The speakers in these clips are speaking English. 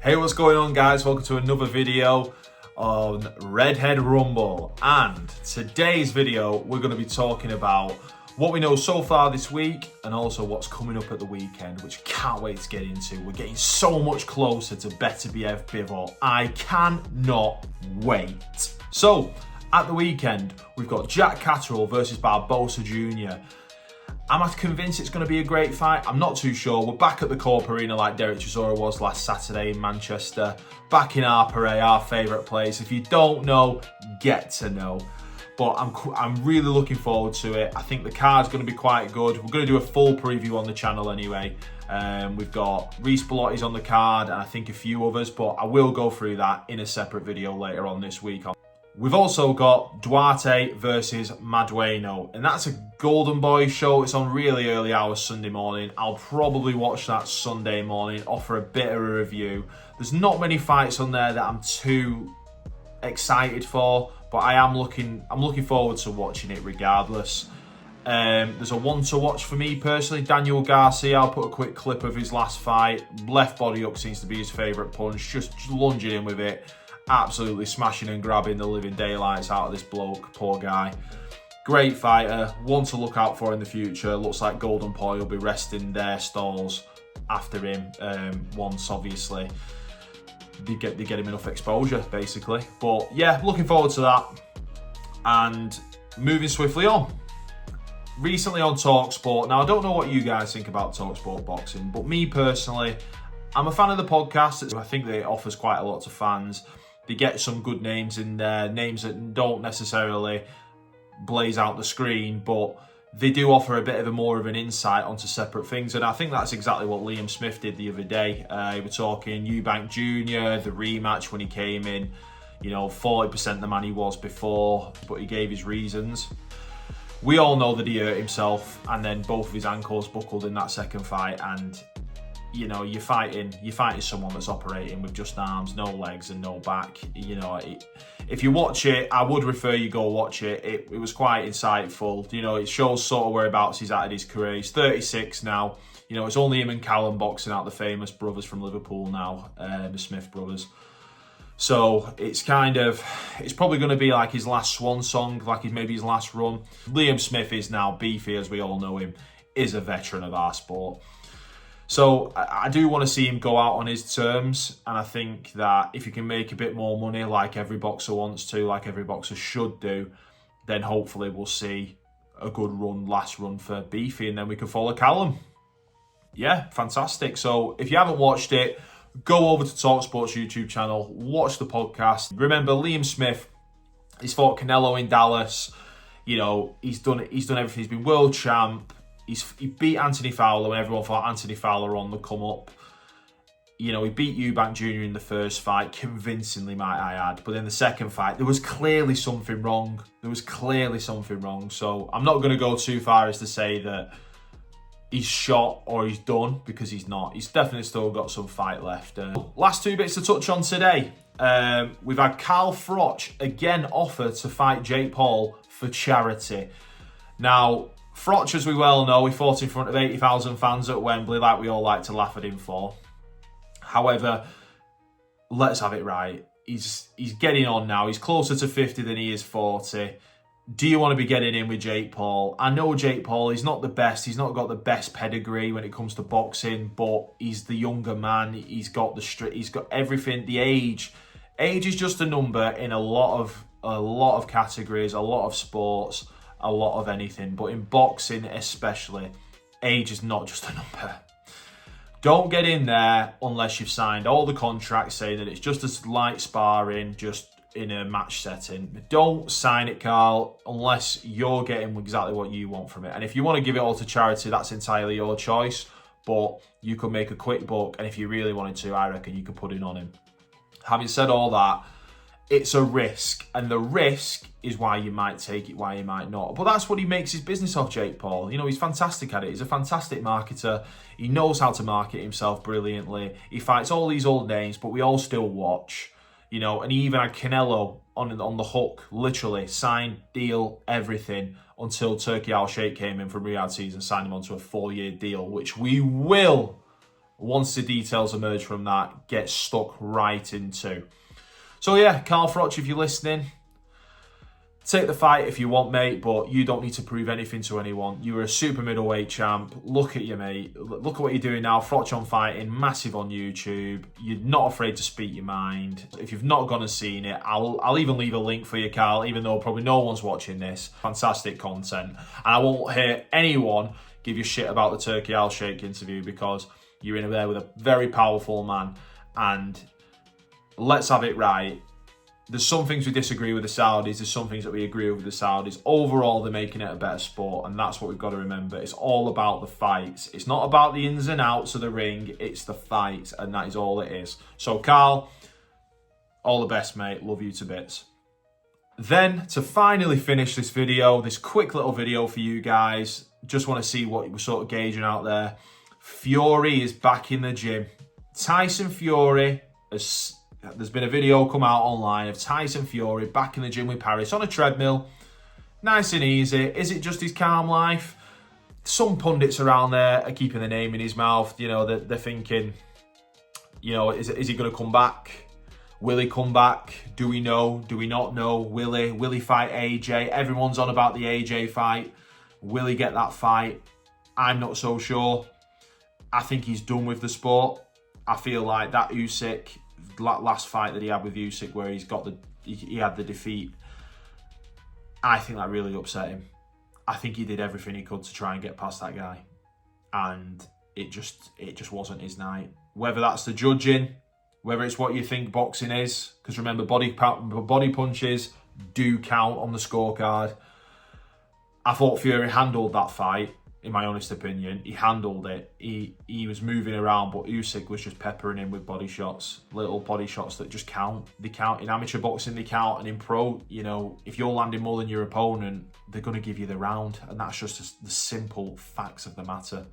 Hey, what's going on, guys? Welcome to another video on Redhead Rumble. And today's video, we're going to be talking about what we know so far this week and also what's coming up at the weekend, which I can't wait to get into. We're getting so much closer to Better BF Bivol. I cannot wait. So, at the weekend, we've got Jack Catterall versus Barbosa Jr. Am I convinced it's going to be a great fight? I'm not too sure. We're back at the Corp Arena like Derek Chisora was last Saturday in Manchester. Back in our parade, our favourite place. If you don't know, get to know. But I'm really looking forward to it. I think the card's going to be quite good. We're going to do a full preview on the channel anyway. We've got Reece Belotti's on the card and I think a few others, but I will go through that in a separate video later on this week. We've also got Duarte versus Madueno, and that's a Golden Boy show. It's on really early hours Sunday morning. I'll probably watch that Sunday morning, offer a bit of a review. There's not many fights on there that I'm too excited for, but I'm looking forward to watching it regardless. There's a one to watch for me personally, Daniel Garcia. I'll put a quick clip of his last fight. Left body up seems to be his favourite punch, just lunging in with it. Absolutely smashing and grabbing the living daylights out of this bloke, poor guy. Great fighter, one to look out for in the future. Looks like Golden Boy will be resting their stalls after him once, obviously, they get him enough exposure, basically. But yeah, looking forward to that. And moving swiftly on. Recently on TalkSport, now I don't know what you guys think about TalkSport boxing, but me personally, I'm a fan of the podcast. I think that it offers quite a lot to fans. They get some good names in there, names that don't necessarily blaze out the screen, but they do offer a bit of more of an insight onto separate things. And I think that's exactly what Liam Smith did the other day. We were talking Eubank Jr., the rematch when he came in, 40% the man he was before, but he gave his reasons. We all know that he hurt himself and then both of his ankles buckled in that second fight, and you're fighting someone that's operating with just arms, no legs and no back. If you watch it, I would refer you go watch it. It was quite insightful. It shows sort of whereabouts he's at in his career. He's 36 now. It's only him and Callum boxing out, the famous brothers from Liverpool now, the Smith brothers. So it's probably going to be like his last swan song, like maybe his last run. Liam Smith is now beefy, as we all know him, is a veteran of our sport. So I do want to see him go out on his terms, and I think that if he can make a bit more money like every boxer wants to, like every boxer should do, then hopefully we'll see a good last run for Beefy, and then we can follow Callum. Yeah, fantastic. So if you haven't watched it, go over to TalkSport's YouTube channel, watch the podcast. Remember, Liam Smith, he's fought Canelo in Dallas. He's done everything. He's been world champ. He beat Anthony Fowler when everyone thought Anthony Fowler on the come up. He beat Eubank Jr. in the first fight, convincingly, might I add. But in the second fight, there was clearly something wrong. So I'm not going to go too far as to say that he's shot or he's done, because he's not. He's definitely still got some fight left. Last two bits to touch on today. We've had Carl Froch again offer to fight Jake Paul for charity. Now, Froch, as we well know, he fought in front of 80,000 fans at Wembley, like we all like to laugh at him for. However, let's have it right. He's getting on now. He's closer to 50 than he is 40. Do you want to be getting in with Jake Paul? I know Jake Paul, he's not the best. He's not got the best pedigree when it comes to boxing, but he's the younger man. He's got he's got everything. The age is just a number in a lot of categories, a lot of sports, a lot of anything, but in boxing especially, age is not just a number. Don't get in there unless you've signed all the contracts saying that it's just as light sparring, just in a match setting. Don't sign it, Carl, unless you're getting exactly what you want from it. And if you want to give it all to charity, that's entirely your choice, but you could make a quick buck, and if you really wanted to, I reckon you could put it on him. Having said all that, it's a risk, and the risk is why you might take it, why you might not. But that's what he makes his business off, Jake Paul. He's fantastic at it. He's a fantastic marketer. He knows how to market himself brilliantly. He fights all these old names, but we all still watch. And he even had Canelo on the hook, literally, signed, deal, everything, until Turki Al Sheikh came in from Riyadh Season and signed him onto a 4-year deal, which we will once the details emerge from that, get stuck right into. So yeah, Carl Froch, if you're listening, take the fight if you want, mate, but you don't need to prove anything to anyone. You were a super middleweight champ. Look at you, mate. Look at what you're doing now. Froch on Fighting, massive on YouTube. You're not afraid to speak your mind. If you've not gone and seen it, I'll even leave a link for you, Carl, even though probably no one's watching this. Fantastic content. And I won't hear anyone give you shit about the Turkey Al Sheikh interview, because you're in there with a very powerful man. And let's have it right. There's some things we disagree with the Saudis. There's some things that we agree with the Saudis. Overall, they're making it a better sport, and that's what we've got to remember. It's all about the fights. It's not about the ins and outs of the ring. It's the fights, and that is all it is. So, Carl, all the best, mate. Love you to bits. Then, to finally finish this video, this quick little video for you guys, just want to see what we're sort of gauging out there. Fury is back in the gym. Tyson Fury has... There's been a video come out online of Tyson Fury back in the gym with Paris on a treadmill. Nice and easy. Is it just his calm life? Some pundits around there are keeping the name in his mouth. You know, they're thinking, you know, is he going to come back? Will he come back? Do we know? Do we not know? Will he fight AJ? Everyone's on about the AJ fight. Will he get that fight? I'm not so sure. I think he's done with the sport. I feel like that Usyk... last fight that he had with Usyk, where he had the defeat, I think that really upset him. I think he did everything he could to try and get past that guy, and it just wasn't his night. Whether that's the judging, whether it's what you think boxing is, because remember, body punches do count on the scorecard. I thought Fury handled that fight. In my honest opinion, he handled it. He was moving around, but Usyk was just peppering him with body shots, little body shots that just count. They count in amateur boxing, they count, and in pro, you know, if you're landing more than your opponent, they're going to give you the round, and that's just the simple facts of the matter.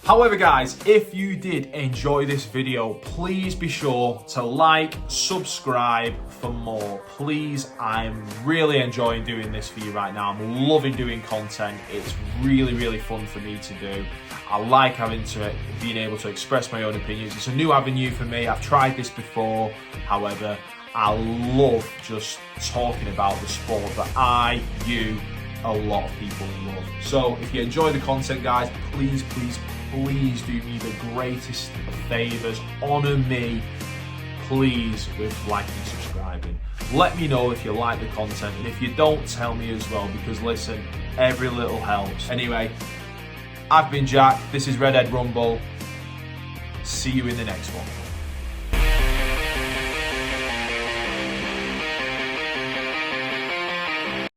However, guys, if you did enjoy this video, please be sure to like, subscribe for more. Please, I'm really enjoying doing this for you right now. I'm loving doing content. It's really, really fun for me to do. I like being able to express my own opinions. It's a new avenue for me. I've tried this before. However, I love just talking about the sport that a lot of people love. So if you enjoy the content, guys, please do me the greatest of favours. Honour me, please, with liking and subscribing. Let me know if you like the content, and if you don't, tell me as well, because listen, every little helps. Anyway, I've been Jack. This is Redhead Rumble. See you in the next one.